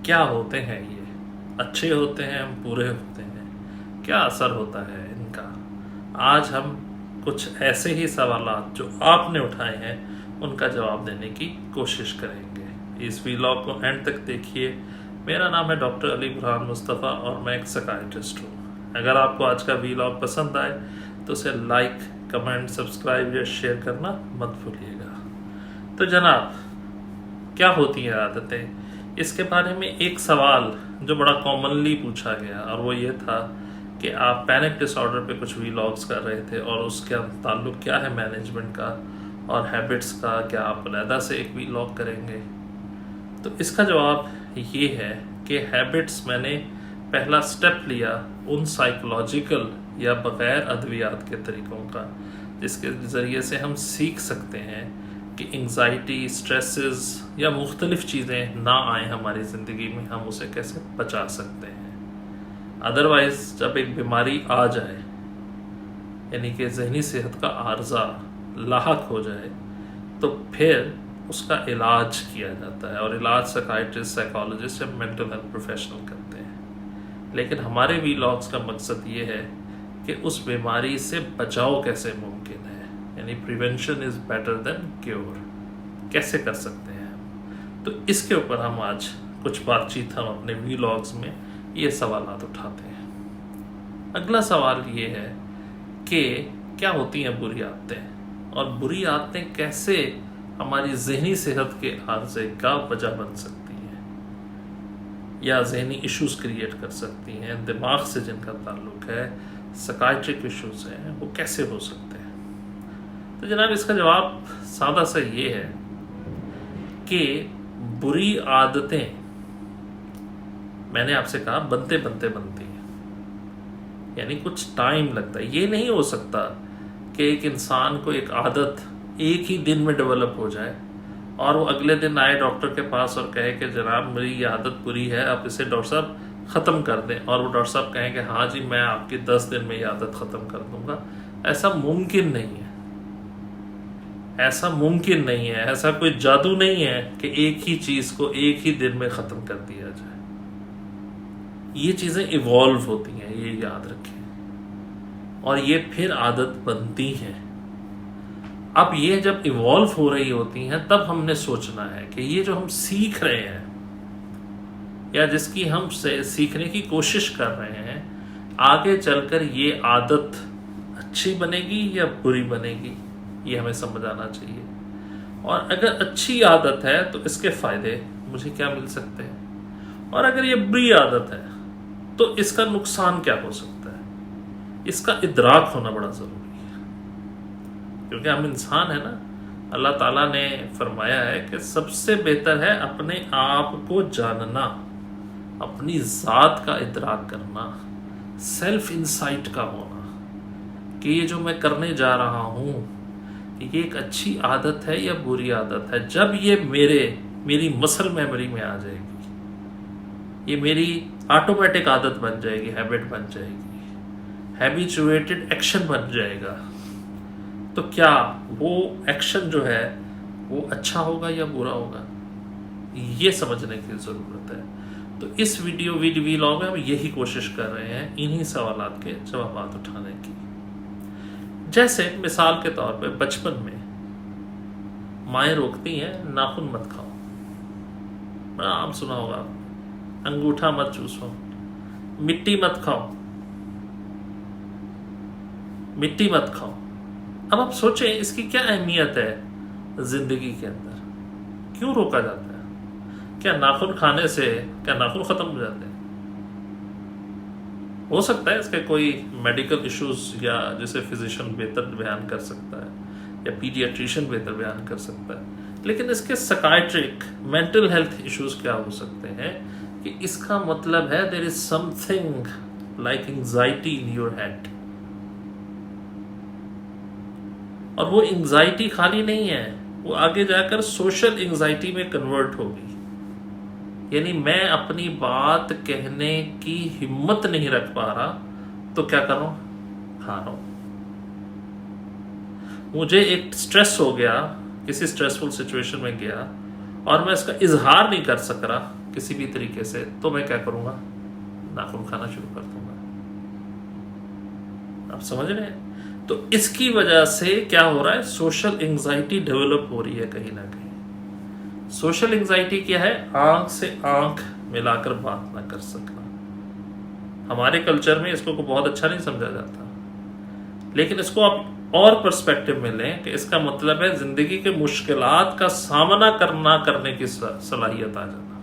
क्या होते हैं ये? अच्छे होते हैं, बुरे होते हैं? क्या असर होता है इनका? आज हम कुछ ऐसे ही सवालात जो आपने उठाए हैं उनका जवाब देने की कोशिश करेंगे। इस वीलॉग को एंड तक देखिए। मेरा नाम है डॉक्टर अली बुरहान मुस्तफ़ा और मैं एक साइकियाट्रिस्ट हूँ। अगर आपको आज का वीलॉग पसंद आए तो उसे लाइक, कमेंट, सब्सक्राइब या शेयर करना मत भूलिएगा। तो जनाब, क्या होती हैं आदतें? इसके बारे में एक सवाल जो बड़ा कॉमनली पूछा गया और वो ये था कि आप पैनिक डिसऑर्डर पे कुछ वीलॉग्स कर रहे थे और उसके ताल्लुक क्या है मैनेजमेंट का और हैबिट्स का, क्या आप अलहदा से एक वीलॉग करेंगे? तो इसका जवाब ये है कि हैबिट्स मैंने पहला स्टेप लिया उन साइकोलॉजिकल या बग़ैर अद्वियात के तरीक़ों का जिसके ज़रिए से हम सीख सकते हैं कि एंग्जाइटी, स्ट्रेसेस या मुख्तलिफ़ चीज़ें ना आए हमारी ज़िंदगी में, हम उसे कैसे बचा सकते हैं। अदरवाइज़ जब एक बीमारी आ जाए, यानी कि जहनी सेहत का आर्जा लाहक हो जाए, तो फिर उसका इलाज किया जाता है और इलाज साइकियाट्रिस्ट, साइकोलॉजिस्ट या मेंटल हेल्थ प्रोफेशनल करते हैं। लेकिन हमारे वीलॉग्स का मकसद ये है कि उस बीमारी से बचाव कैसे मुमकिन है, यानी prevention is better than cure. कैसे कर सकते हैं हम? तो इसके ऊपर हम आज कुछ बातचीत हम अपने वीलॉग्स में ये सवालात उठाते हैं। अगला सवाल ये है कि क्या होती हैं बुरी आदतें और बुरी आदतें कैसे हमारी जहनी सेहत के आर्जे का वजह बन सकती हैं या जहनी इश्यूज क्रिएट कर सकती हैं, दिमाग से जिनका ताल्लुक है, साइकियाट्रिक इश्यूज हैं, वो कैसे हो सकते हैं? तो जनाब, इसका जवाब सादा सा ये है कि बुरी आदतें, मैंने आपसे कहा, बनते बनते बनती हैं, यानी कुछ टाइम लगता है। ये नहीं हो सकता कि एक इंसान को एक आदत एक ही दिन में डेवलप हो जाए और वो अगले दिन आए डॉक्टर के पास और कहे कि जनाब मेरी ये आदत बुरी है, आप इसे डॉक्टर साहब ख़त्म कर दें, और वो डॉक्टर साहब कहें कि हाँ जी मैं आपकी 10 दिन में ये आदत ख़त्म कर दूंगा। ऐसा मुमकिन नहीं है, ऐसा मुमकिन नहीं है, ऐसा कोई जादू नहीं है कि एक ही चीज़ को एक ही दिन में ख़त्म कर दिया जाए। ये चीज़ें इवॉल्व होती हैं, ये याद रखें, और ये फिर आदत बनती हैं। अब ये जब इवॉल्व हो रही होती हैं तब हमने सोचना है कि ये जो हम सीख रहे हैं या जिसकी हम सीखने की कोशिश कर रहे हैं, आगे चलकर ये आदत अच्छी बनेगी या बुरी बनेगी, ये हमें समझ आना चाहिए। और अगर अच्छी आदत है तो इसके फ़ायदे मुझे क्या मिल सकते हैं, और अगर ये बुरी आदत है तो इसका नुकसान क्या हो सकता है, इसका इदराक होना बड़ा ज़रूरी है। क्योंकि हम इंसान है ना, अल्लाह ताला ने फरमाया है कि सबसे बेहतर है अपने आप को जानना, अपनी ज़ात का इदराक करना, सेल्फ इंसाइट का होना कि ये जो मैं करने जा रहा हूँ ये एक अच्छी आदत है या बुरी आदत है। जब ये मेरी मसल मेमोरी में आ जाएगी, ये मेरी ऑटोमेटिक आदत बन जाएगी, हैबिट बन जाएगी, हैबिचुएटेड एक्शन बन जाएगा, तो क्या वो एक्शन जो है वो अच्छा होगा या बुरा होगा, ये समझने की ज़रूरत है। तो इस वीलॉग में हम यही कोशिश कर रहे हैं, इन्हीं सवालात के जवाब उठाने की। जैसे मिसाल के तौर पे बचपन में माएँ रोकती हैं नाखून मत खाओ, बड़ा आम सुना होगा, अंगूठा मत चूसो, मिट्टी मत खाओ, मिट्टी मत खाओ। अब आप सोचें इसकी क्या अहमियत है जिंदगी के अंदर, क्यों रोका जाता है? क्या नाखून खाने से क्या नाखून खत्म हो जाते हैं? हो सकता है इसके कोई मेडिकल इश्यूज या जिसे फिजिशियन बेहतर बयान कर सकता है या पीडियाट्रिशियन बेहतर बयान कर सकता है, लेकिन इसके साइकियाट्रिक, मेंटल हेल्थ इश्यूज क्या हो सकते हैं कि इसका मतलब है there is something like anxiety in your head, और वो एंजाइटी खाली नहीं है, वो आगे जाकर सोशल एंजाइटी में कन्वर्ट होगी। यानी मैं अपनी बात कहने की हिम्मत नहीं रख पा रहा तो क्या करूं? खा रहा हूं। मुझे एक स्ट्रेस हो गया, किसी स्ट्रेसफुल सिचुएशन में गया और मैं इसका इजहार नहीं कर सक रहा किसी भी तरीके से, तो मैं क्या करूँगा, नाखून खाना शुरू कर दूंगा। आप समझ रहे हैं? तो इसकी वजह से क्या हो रहा है, सोशल एंजाइटी डेवलप हो रही है कहीं ना कहीं। सोशल एंजाइटी क्या है, आंख से आंख मिलाकर बात ना कर सकना। हमारे कल्चर में इसको बहुत अच्छा नहीं समझा जाता, लेकिन इसको आप और पर्सपेक्टिव में लें कि इसका मतलब है जिंदगी के मुश्किलात का सामना करने की सलाहियत आ जाना।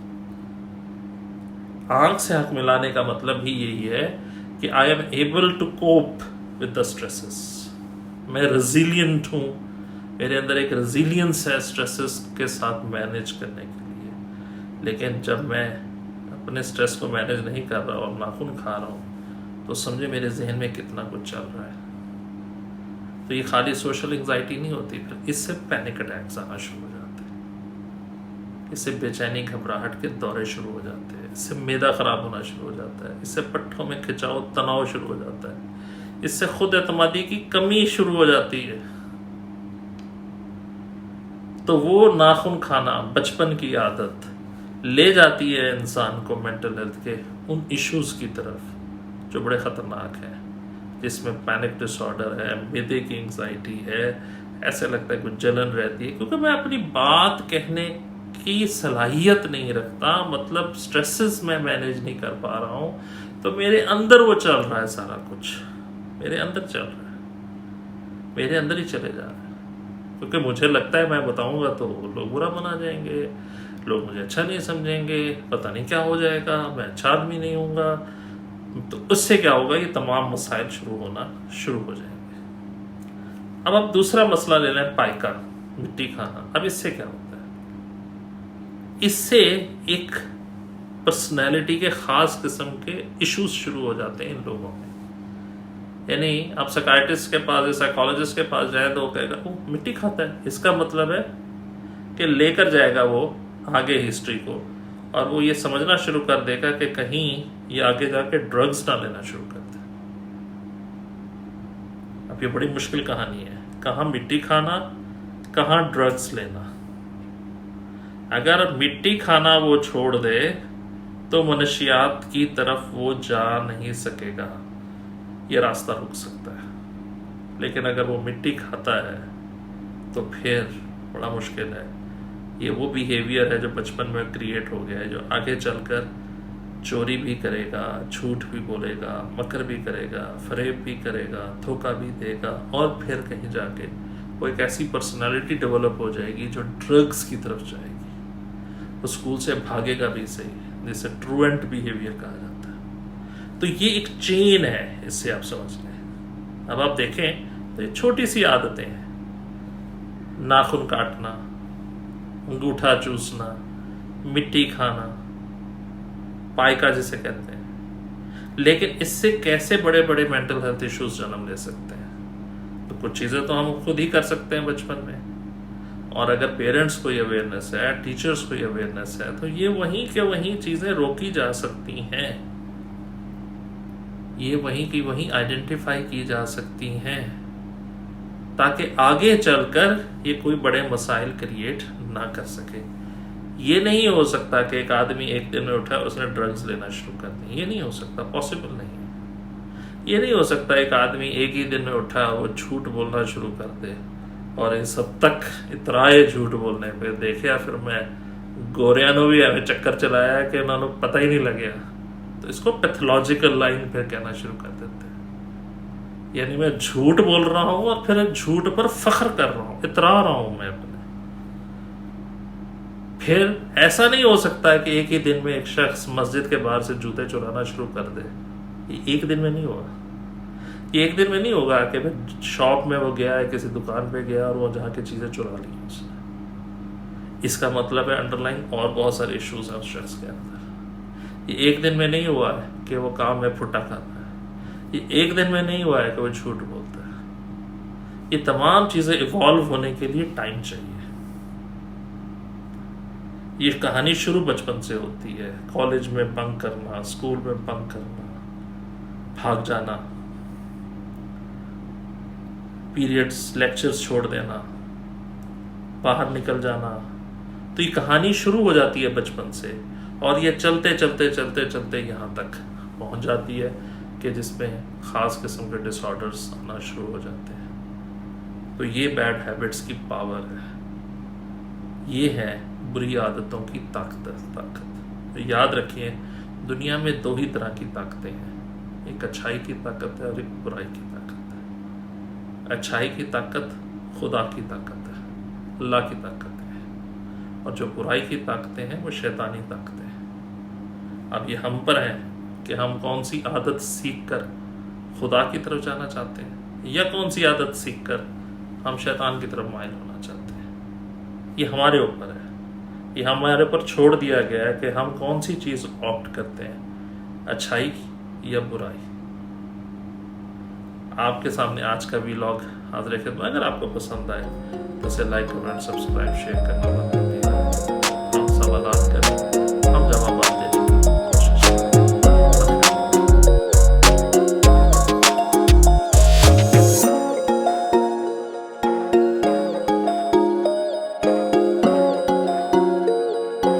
आंख से आंख मिलाने का मतलब ही यही है कि I am able to cope with the stresses. मैं रेजिलियंट हूँ, मेरे अंदर एक रेजिलियंस है स्ट्रेसेस के साथ मैनेज करने के लिए। लेकिन जब मैं अपने स्ट्रेस को मैनेज नहीं कर रहा और नाखून खा रहा हूँ, तो समझे मेरे जहन में कितना कुछ चल रहा है। तो ये खाली सोशल एंजाइटी नहीं होती, फिर इससे पैनिक अटैक्स आना शुरू हो जाते हैं, इससे बेचैनी घबराहट के दौरे शुरू हो जाते हैं, इससे मैदा खराब होना शुरू हो जाता है, इससे पट्टों में खिंचाव तनाव शुरू हो जाता है, इससे खुद एतमादी की कमी शुरू हो जाती है। तो वो नाखून खाना, बचपन की आदत ले जाती है इंसान को मेंटल हेल्थ के उन इश्यूज की तरफ जो बड़े खतरनाक हैं, जिसमें पैनिक डिसऑर्डर है, मैदे की एंजाइटी है, ऐसे लगता है कुछ जलन रहती है क्योंकि मैं अपनी बात कहने की सलाहियत नहीं रखता, मतलब स्ट्रेसेस में मैनेज नहीं कर पा रहा हूँ। तो मेरे अंदर वो चल रहा है, सारा कुछ मेरे अंदर चल रहा है, मेरे अंदर ही चले जा रहा है, क्योंकि मुझे लगता है मैं बताऊंगा तो लोग बुरा मना जाएंगे, लोग मुझे अच्छा नहीं समझेंगे, पता नहीं क्या हो जाएगा, मैं अच्छा आदमी नहीं होऊंगा। तो उससे क्या होगा, ये तमाम मसाइल शुरू होना शुरू हो जाएंगे। अब आप दूसरा मसला ले लें, पाइका, मिट्टी खाना। अब इससे क्या होता है, इससे एक पर्सनैलिटी के खास किस्म के इश्यूज शुरू हो जाते हैं इन लोगों में। यानी आप साइकाइट्रिस्ट के पास या साइकोलॉजिस्ट के पास जाए तो वो कहेगा वो मिट्टी खाता है, इसका मतलब है कि लेकर जाएगा वो आगे हिस्ट्री को, और वो ये समझना शुरू कर देगा कि कहीं ये आगे जाके ड्रग्स ना लेना शुरू कर दे। अब ये बड़ी मुश्किल कहानी है, कहाँ मिट्टी खाना, कहाँ ड्रग्स लेना। अगर मिट्टी खाना वो छोड़ दे तो मनुष्यात की तरफ वो जा नहीं सकेगा, ये रास्ता रुक सकता है। लेकिन अगर वो मिट्टी खाता है तो फिर बड़ा मुश्किल है। ये वो बिहेवियर है जो बचपन में क्रिएट हो गया है, जो आगे चलकर चोरी भी करेगा, झूठ भी बोलेगा, मकर भी करेगा, फरेब भी करेगा, धोखा भी देगा, और फिर कहीं जाके वो एक ऐसी पर्सनालिटी डेवलप हो जाएगी जो ड्रग्स की तरफ जाएगी। वो स्कूल से भागेगा भी सही, जिसे ट्रूएंट बिहेवियर कहा जाता है। तो ये एक चेन है, इससे आप समझ लें। अब आप देखें तो ये छोटी सी आदतें हैं, नाखून काटना, अंगूठा चूसना, मिट्टी खाना, पाइका जिसे कहते हैं, लेकिन इससे कैसे बड़े बड़े मेंटल हेल्थ इश्यूज जन्म ले सकते हैं। तो कुछ चीज़ें तो हम खुद ही कर सकते हैं बचपन में, और अगर पेरेंट्स को ये अवेयरनेस है, टीचर्स को ये अवेयरनेस है, तो ये वहीं के वहीं चीज़ें रोकी जा सकती हैं, ये वहीं की वहीं आइडेंटिफाई की जा सकती हैं, ताकि आगे चलकर ये कोई बड़े मसाइल क्रिएट ना कर सके। ये नहीं हो सकता कि एक आदमी एक दिन में उठा उसने ड्रग्स लेना शुरू कर दी, ये नहीं हो सकता, पॉसिबल नहीं है। ये नहीं हो सकता एक आदमी एक ही दिन में उठा वो झूठ बोलना शुरू कर दे, और इन सब तक इतराए झूठ बोलने पे। देखिए फिर मैं गोरियां भी हमें चक्कर चलाया कि उन्होंने पता ही नहीं लगे, तो इसको पैथोलॉजिकल लाइन पे कहना शुरू कर देते हैं। यानी मैं झूठ बोल रहा हूं और फिर झूठ पर फख्र कर रहा हूं, इतरा रहा हूं मैं अपने। फिर ऐसा नहीं हो सकता है कि एक ही दिन में एक शख्स मस्जिद के बाहर से जूते चुराना शुरू कर दे। ये एक दिन में नहीं होगा, ये एक दिन में नहीं होगा कि भाई शॉप में वो गया है, किसी दुकान पे गया और वो जहाँ की चीज़ें चुरा ली उसने। इसका मतलब है अंडरलाइन और बहुत सारे इश्यूज हैं उस शख्स के अंदर। ये एक दिन में नहीं हुआ है कि वो काम में फुटा खाता है, ये एक दिन में नहीं हुआ है कि वो झूठ बोलता है। ये तमाम चीज़ें इवॉल्व होने के लिए टाइम चाहिए। ये कहानी शुरू बचपन से होती है, कॉलेज में बंक करना, स्कूल में बंक करना, भाग जाना, पीरियड्स लेक्चर्स छोड़ देना, बाहर निकल जाना। तो ये कहानी शुरू हो जाती है बचपन से, और ये चलते चलते चलते चलते यहाँ तक पहुँच जाती है कि जिसमें ख़ास किस्म के डिसऑर्डर्स आना शुरू हो जाते हैं। तो ये बैड हैबिट्स की पावर है, ये है बुरी आदतों की ताकत। तो याद रखिए, दुनिया में दो ही तरह की ताकतें हैं, एक अच्छाई की ताकत है और एक बुराई की ताकत है। अच्छाई की ताकत खुदा की ताकत है, अल्लाह की ताकत है, और जो बुराई की ताकतें हैं वो शैतानी ताकतें हैं। अब ये हम पर है कि हम कौन सी आदत सीख कर खुदा की तरफ जाना चाहते हैं या कौन सी आदत सीख कर हम शैतान की तरफ माइल होना चाहते हैं। ये हमारे ऊपर है, ये हमारे ऊपर छोड़ दिया गया है कि हम कौन सी चीज़ ऑप्ट करते हैं, अच्छाई या बुराई। आपके सामने आज का व्लॉग हाजिर है। अगर आपको पसंद आए तो इसे लाइक, कमेंट, सब्सक्राइब, शेयर करना मत भूलिएगा। हम सवालात करें।